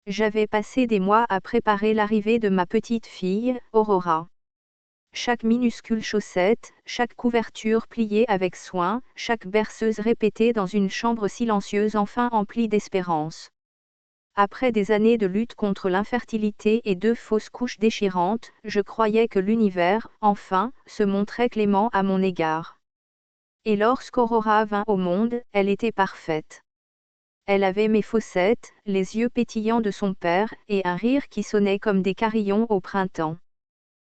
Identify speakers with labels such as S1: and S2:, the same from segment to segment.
S1: J'avais passé des mois à préparer l'arrivée de ma petite fille, Aurora. Chaque minuscule chaussette, chaque couverture pliée avec soin, chaque berceuse répétée dans une chambre silencieuse enfin emplie d'espérance. Après des années de lutte contre l'infertilité et 2 fausses couches déchirantes, je croyais que l'univers, enfin, se montrait clément à mon égard. Et lorsqu'Aurora vint au monde, elle était parfaite. Elle avait mes fossettes, les yeux pétillants de son père, et un rire qui sonnait comme des carillons au printemps.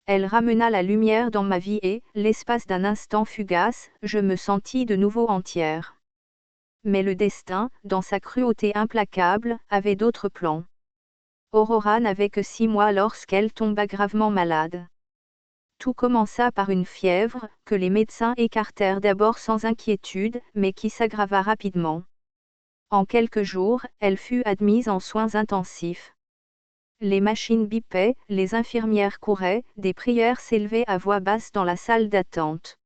S1: Elle ramena la lumière dans ma vie et, l'espace d'un instant fugace, je me sentis de nouveau entière. Mais le destin, dans sa cruauté implacable, avait d'autres plans. Aurora n'avait que 6 mois lorsqu'elle tomba gravement malade. Tout commença par une fièvre, que les médecins écartèrent d'abord sans inquiétude, mais qui s'aggrava rapidement. En quelques jours, elle fut admise en soins intensifs. Les machines bipaient, les infirmières couraient, des prières s'élevaient à voix basse dans la salle d'attente.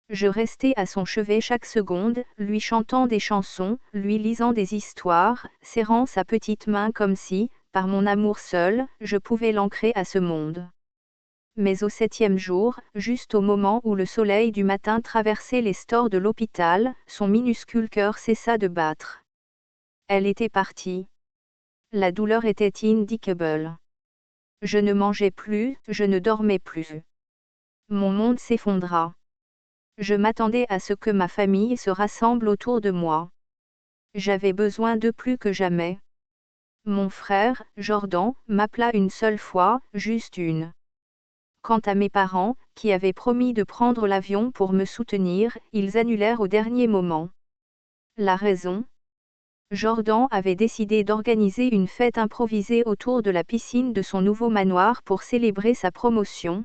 S1: Je restais à son chevet chaque seconde, lui chantant des chansons, lui lisant des histoires, serrant sa petite main comme si, par mon amour seul, je pouvais l'ancrer à ce monde. Mais au 7e jour, juste au moment où le soleil du matin traversait les stores de l'hôpital, son minuscule cœur cessa de battre. Elle était partie. La douleur était indicable. Je ne mangeais plus, je ne dormais plus. Mon monde s'effondra. Je m'attendais à ce que ma famille se rassemble autour de moi. J'avais besoin d'eux plus que jamais. Mon frère, Jordan, m'appela une seule fois, juste une. Quant à mes parents, qui avaient promis de prendre l'avion pour me soutenir, ils annulèrent au dernier moment. La raison ? Jordan avait décidé d'organiser une fête improvisée autour de la piscine de son nouveau manoir pour célébrer sa promotion.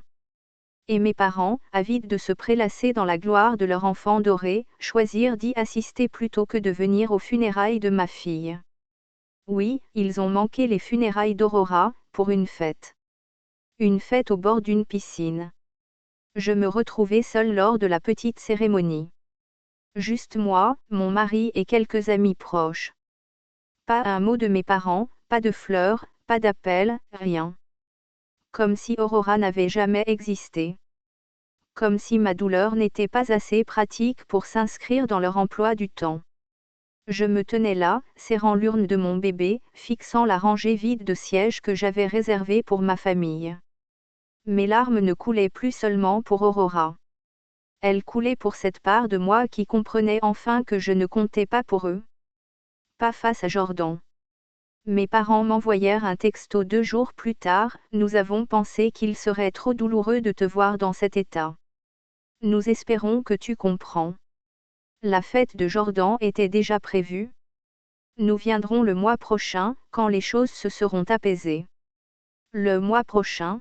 S1: Et mes parents, avides de se prélasser dans la gloire de leur enfant doré, choisirent d'y assister plutôt que de venir aux funérailles de ma fille. Oui, ils ont manqué les funérailles d'Aurora, pour une fête. Une fête au bord d'une piscine. Je me retrouvai seule lors de la petite cérémonie. Juste moi, mon mari et quelques amis proches. Pas un mot de mes parents, pas de fleurs, pas d'appel, rien. Comme si Aurora n'avait jamais existé. Comme si ma douleur n'était pas assez pratique pour s'inscrire dans leur emploi du temps. Je me tenais là, serrant l'urne de mon bébé, fixant la rangée vide de sièges que j'avais réservée pour ma famille. Mes larmes ne coulaient plus seulement pour Aurora. Elles coulaient pour cette part de moi qui comprenait enfin que je ne comptais pas pour eux. Pas face à Jordan. Mes parents m'envoyèrent un texto 2 jours plus tard, nous avons pensé qu'il serait trop douloureux de te voir dans cet état. Nous espérons que tu comprends. La fête de Jordan était déjà prévue. Nous viendrons le mois prochain, quand les choses se seront apaisées. Le mois prochain ?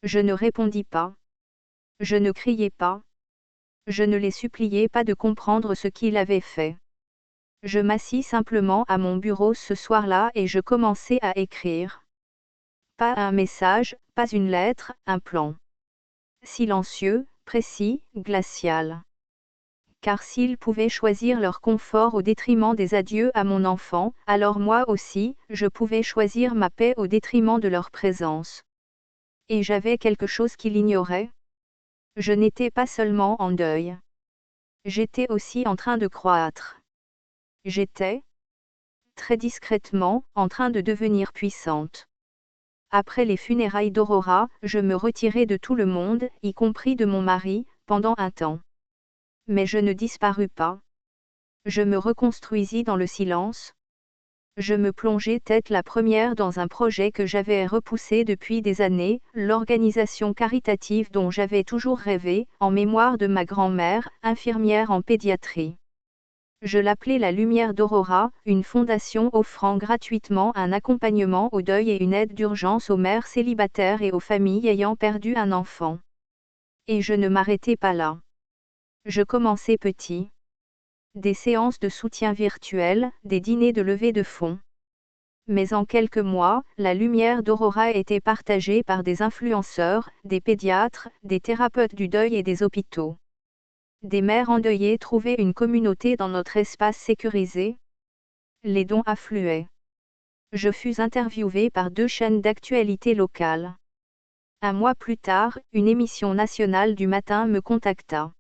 S1: Je ne répondis pas. Je ne criai pas. Je ne les suppliai pas de comprendre ce qu'il avait fait. Je m'assis simplement à mon bureau ce soir-là et je commençai à écrire. Pas un message, pas une lettre, un plan. Silencieux, précis, glacial. Car s'ils pouvaient choisir leur confort au détriment des adieux à mon enfant, alors moi aussi, je pouvais choisir ma paix au détriment de leur présence. Et j'avais quelque chose qu'ils ignoraient. Je n'étais pas seulement en deuil. J'étais aussi en train de croître. J'étais, très discrètement, en train de devenir puissante. Après les funérailles d'Aurora, je me retirai de tout le monde, y compris de mon mari, pendant un temps. Mais je ne disparus pas. Je me reconstruisis dans le silence. Je me plongeai tête la première dans un projet que j'avais repoussé depuis des années, l'organisation caritative dont j'avais toujours rêvé, en mémoire de ma grand-mère, infirmière en pédiatrie. Je l'appelais la Lumière d'Aurora, une fondation offrant gratuitement un accompagnement au deuil et une aide d'urgence aux mères célibataires et aux familles ayant perdu un enfant. Et je ne m'arrêtais pas là. Je commençais petit. Des séances de soutien virtuel, des dîners de levée de fonds. Mais en quelques mois, la lumière d'Aurora était partagée par des influenceurs, des pédiatres, des thérapeutes du deuil et des hôpitaux. Des mères endeuillées trouvaient une communauté dans notre espace sécurisé. Les dons affluaient. Je fus interviewé par 2 chaînes d'actualité locales. Un mois plus tard, une émission nationale du matin me contacta.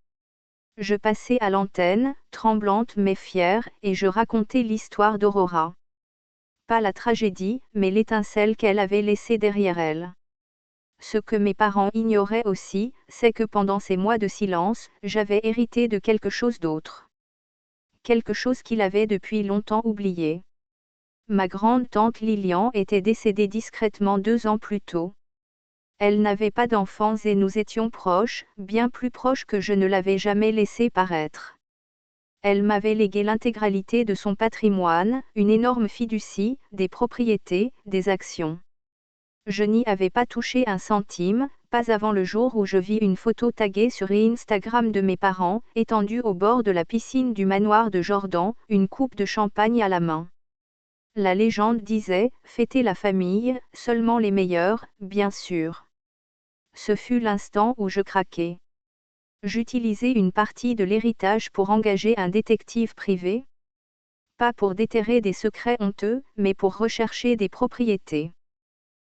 S1: Je passai à l'antenne, tremblante mais fière, et je racontai l'histoire d'Aurora. Pas la tragédie, mais l'étincelle qu'elle avait laissée derrière elle. Ce que mes parents ignoraient aussi, c'est que pendant ces mois de silence, j'avais hérité de quelque chose d'autre. Quelque chose qu'il avait depuis longtemps oublié. Ma grande-tante Lilian était décédée discrètement 2 ans plus tôt. Elle n'avait pas d'enfants et nous étions proches, bien plus proches que je ne l'avais jamais laissé paraître. Elle m'avait légué l'intégralité de son patrimoine, une énorme fiducie, des propriétés, des actions. Je n'y avais pas touché un centime, pas avant le jour où je vis une photo taguée sur Instagram de mes parents, étendus au bord de la piscine du manoir de Jordan, une coupe de champagne à la main. La légende disait, fêter la famille, seulement les meilleurs, bien sûr. Ce fut l'instant où je craquai. J'utilisai une partie de l'héritage pour engager un détective privé. Pas pour déterrer des secrets honteux, mais pour rechercher des propriétés.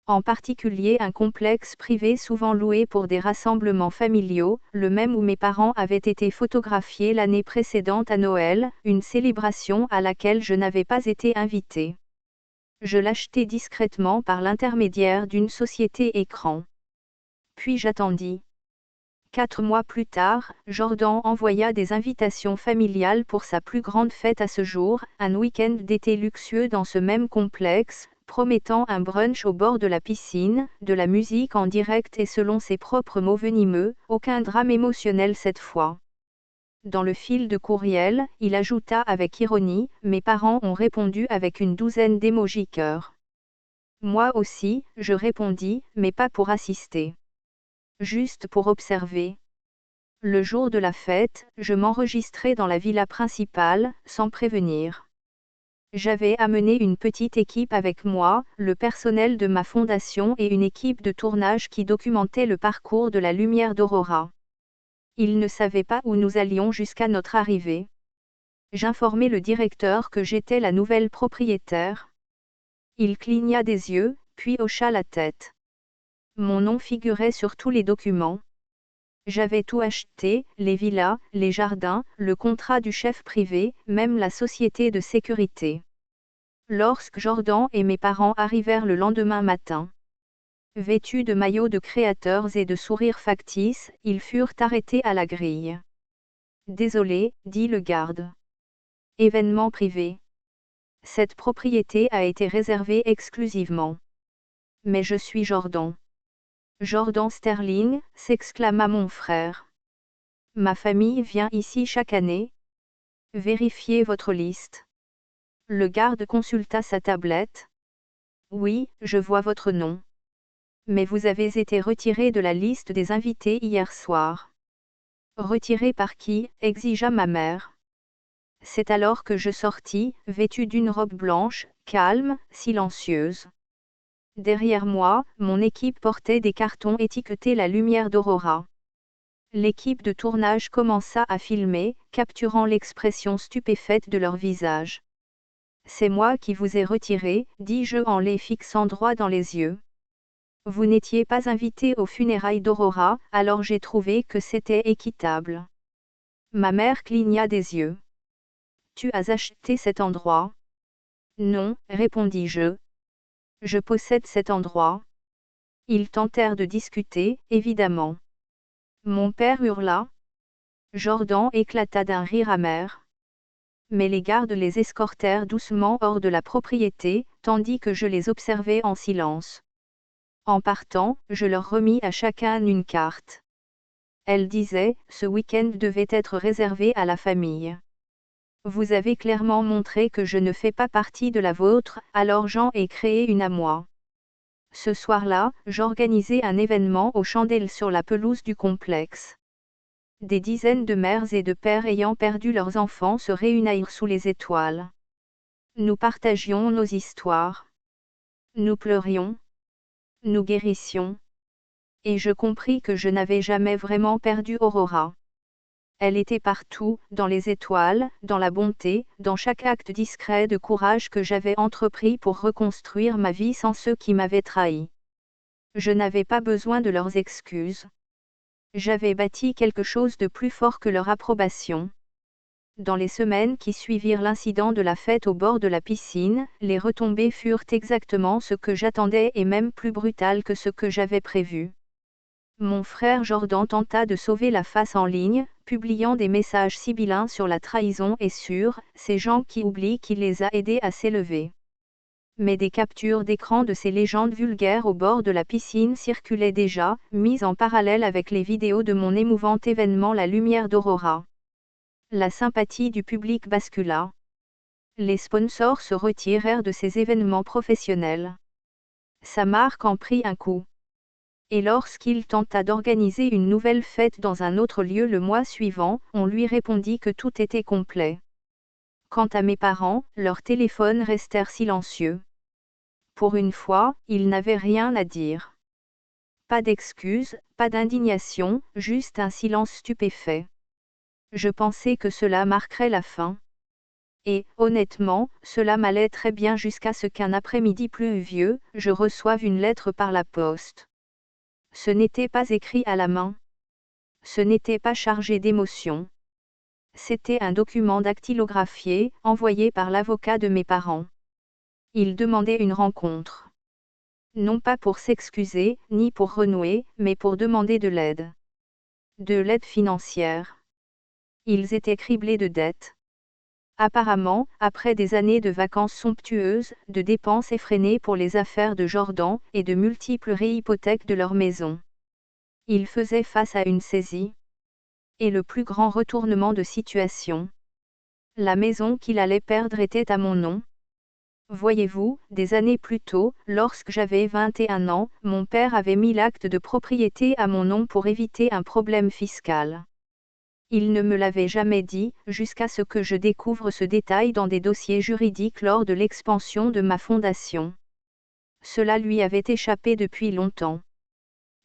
S1: En particulier un complexe privé souvent loué pour des rassemblements familiaux, le même où mes parents avaient été photographiés l'année précédente à Noël, une célébration à laquelle je n'avais pas été invité. Je l'achetai discrètement par l'intermédiaire d'une société écran. Puis j'attendis. 4 mois plus tard, Jordan envoya des invitations familiales pour sa plus grande fête à ce jour, un week-end d'été luxueux dans ce même complexe, promettant un brunch au bord de la piscine, de la musique en direct et selon ses propres mots venimeux, aucun drame émotionnel cette fois. Dans le fil de courriel, il ajouta avec ironie, mes parents ont répondu avec une douzaine d'émojis cœur. Moi aussi, je répondis, mais pas pour assister. Juste pour observer. Le jour de la fête, je m'enregistrai dans la villa principale, sans prévenir. J'avais amené une petite équipe avec moi, le personnel de ma fondation et une équipe de tournage qui documentait le parcours de la lumière d'Aurora. Ils ne savaient pas où nous allions jusqu'à notre arrivée. J'informai le directeur que j'étais la nouvelle propriétaire. Il cligna des yeux, puis hocha la tête. Mon nom figurait sur tous les documents. J'avais tout acheté, les villas, les jardins, le contrat du chef privé, même la société de sécurité. Lorsque Jordan et mes parents arrivèrent le lendemain matin, vêtus de maillots de créateurs et de sourires factices, ils furent arrêtés à la grille. Désolé, dit le garde. Événement privé. Cette propriété a été réservée exclusivement. Mais je suis Jordan. Jordan Sterling, s'exclama mon frère. Ma famille vient ici chaque année. Vérifiez votre liste. Le garde consulta sa tablette. Oui, je vois votre nom. Mais vous avez été retiré de la liste des invités hier soir. Retiré par qui, exigea ma mère. C'est alors que je sortis, vêtue d'une robe blanche, calme, silencieuse. Derrière moi, mon équipe portait des cartons étiquetés La lumière d'Aurora. L'équipe de tournage commença à filmer, capturant l'expression stupéfaite de leur visage. C'est moi qui vous ai retiré, dis-je en les fixant droit dans les yeux. Vous n'étiez pas invité aux funérailles d'Aurora, alors j'ai trouvé que c'était équitable. Ma mère cligna des yeux. Tu as acheté cet endroit? Non, répondis-je. Je possède cet endroit. Ils tentèrent de discuter, évidemment. Mon père hurla. Jordan éclata d'un rire amer. Mais les gardes les escortèrent doucement hors de la propriété, tandis que je les observais en silence. En partant, je leur remis à chacun une carte. Elle disait, ce week-end devait être réservé à la famille. Vous avez clairement montré que je ne fais pas partie de la vôtre, alors j'en ai créé une à moi. Ce soir-là, j'organisai un événement aux chandelles sur la pelouse du complexe. Des dizaines de mères et de pères ayant perdu leurs enfants se réunirent sous les étoiles. Nous partagions nos histoires. Nous pleurions. Nous guérissions. Et je compris que je n'avais jamais vraiment perdu Aurora. Elle était partout, dans les étoiles, dans la bonté, dans chaque acte discret de courage que j'avais entrepris pour reconstruire ma vie sans ceux qui m'avaient trahi. Je n'avais pas besoin de leurs excuses. J'avais bâti quelque chose de plus fort que leur approbation. Dans les semaines qui suivirent l'incident de la fête au bord de la piscine, les retombées furent exactement ce que j'attendais et même plus brutales que ce que j'avais prévu. Mon frère Jordan tenta de sauver la face en ligne, publiant des messages sibyllins sur la trahison et sur « ces gens qui oublient qu'il les a aidés à s'élever ». Mais des captures d'écran de ces légendes vulgaires au bord de la piscine circulaient déjà, mises en parallèle avec les vidéos de mon émouvant événement La Lumière d'Aurora. La sympathie du public bascula. Les sponsors se retirèrent de ces événements professionnels. Sa marque en prit un coup. Et lorsqu'il tenta d'organiser une nouvelle fête dans un autre lieu le mois suivant, on lui répondit que tout était complet. Quant à mes parents, leurs téléphones restèrent silencieux. Pour une fois, ils n'avaient rien à dire. Pas d'excuses, pas d'indignation, juste un silence stupéfait. Je pensais que cela marquerait la fin. Et, honnêtement, cela m'allait très bien jusqu'à ce qu'un après-midi pluvieux, je reçoive une lettre par la poste. Ce n'était pas écrit à la main. Ce n'était pas chargé d'émotion. C'était un document dactylographié, envoyé par l'avocat de mes parents. Il demandait une rencontre. Non pas pour s'excuser, ni pour renouer, mais pour demander de l'aide. De l'aide financière. Ils étaient criblés de dettes. Apparemment, après des années de vacances somptueuses, de dépenses effrénées pour les affaires de Jordan, et de multiples réhypothèques de leur maison. Ils faisaient face à une saisie. Et le plus grand retournement de situation. La maison qu'il allait perdre était à mon nom. Voyez-vous, des années plus tôt, lorsque j'avais 21 ans, mon père avait mis l'acte de propriété à mon nom pour éviter un problème fiscal. Il ne me l'avait jamais dit, jusqu'à ce que je découvre ce détail dans des dossiers juridiques lors de l'expansion de ma fondation. Cela lui avait échappé depuis longtemps.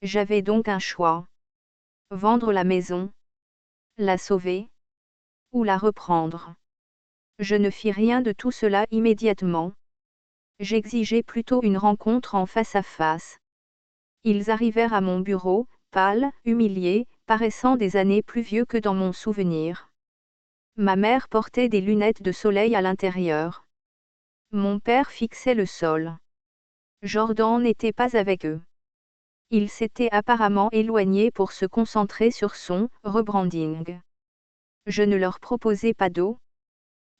S1: J'avais donc un choix. Vendre la maison. La sauver. Ou la reprendre. Je ne fis rien de tout cela immédiatement. J'exigeais plutôt une rencontre en face à face. Ils arrivèrent à mon bureau, pâles, humiliés, paraissant des années plus vieux que dans mon souvenir. Ma mère portait des lunettes de soleil à l'intérieur. Mon père fixait le sol. Jordan n'était pas avec eux. Il s'était apparemment éloigné pour se concentrer sur son rebranding. Je ne leur proposai pas d'eau.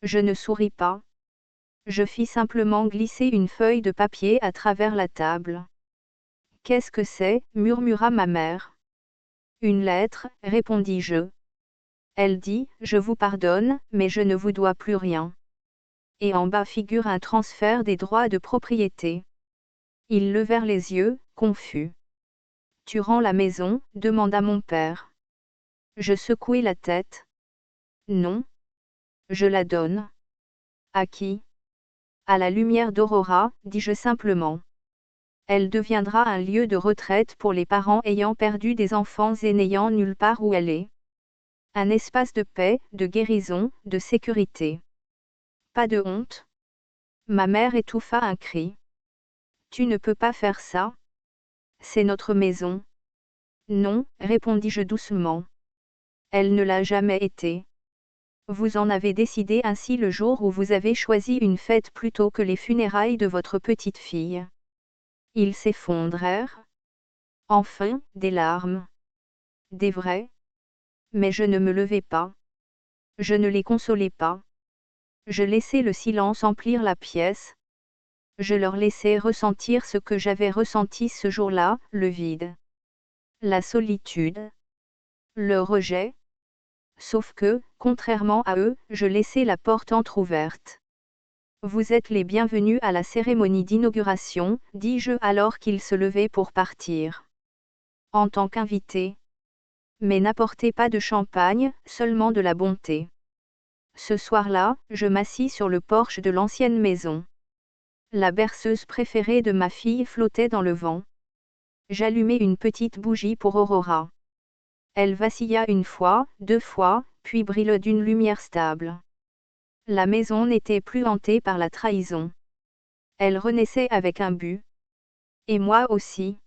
S1: Je ne souris pas. Je fis simplement glisser une feuille de papier à travers la table. Qu'est-ce que c'est, murmura ma mère. Une lettre, répondis-je. Elle dit, je vous pardonne, mais je ne vous dois plus rien. Et en bas figure un transfert des droits de propriété. Ils levèrent les yeux, confus. Tu rends la maison, demanda mon père. Je secouai la tête. Non. Je la donne. À qui? À la lumière d'Aurora, dis-je simplement. Elle deviendra un lieu de retraite pour les parents ayant perdu des enfants et n'ayant nulle part où aller. Un espace de paix, de guérison, de sécurité. Pas de honte. Ma mère étouffa un cri. Tu ne peux pas faire ça. C'est notre maison. Non, répondis-je doucement. Elle ne l'a jamais été. Vous en avez décidé ainsi le jour où vous avez choisi une fête plutôt que les funérailles de votre petite fille. Ils s'effondrèrent. Enfin, des larmes. Des vraies. Mais je ne me levai pas. Je ne les consolai pas. Je laissai le silence emplir la pièce. Je leur laissai ressentir ce que j'avais ressenti ce jour-là, le vide. La solitude. Le rejet. Sauf que, contrairement à eux, je laissai la porte entr'ouverte. Vous êtes les bienvenus à la cérémonie d'inauguration, dis-je alors qu'ils se levaient pour partir. En tant qu'invité. Mais n'apportez pas de champagne, seulement de la bonté. Ce soir-là, je m'assis sur le porche de l'ancienne maison. La berceuse préférée de ma fille flottait dans le vent. J'allumai une petite bougie pour Aurora. Elle vacilla une fois, 2 fois, puis brilla d'une lumière stable. La maison n'était plus hantée par la trahison. Elle renaissait avec un but. Et moi aussi.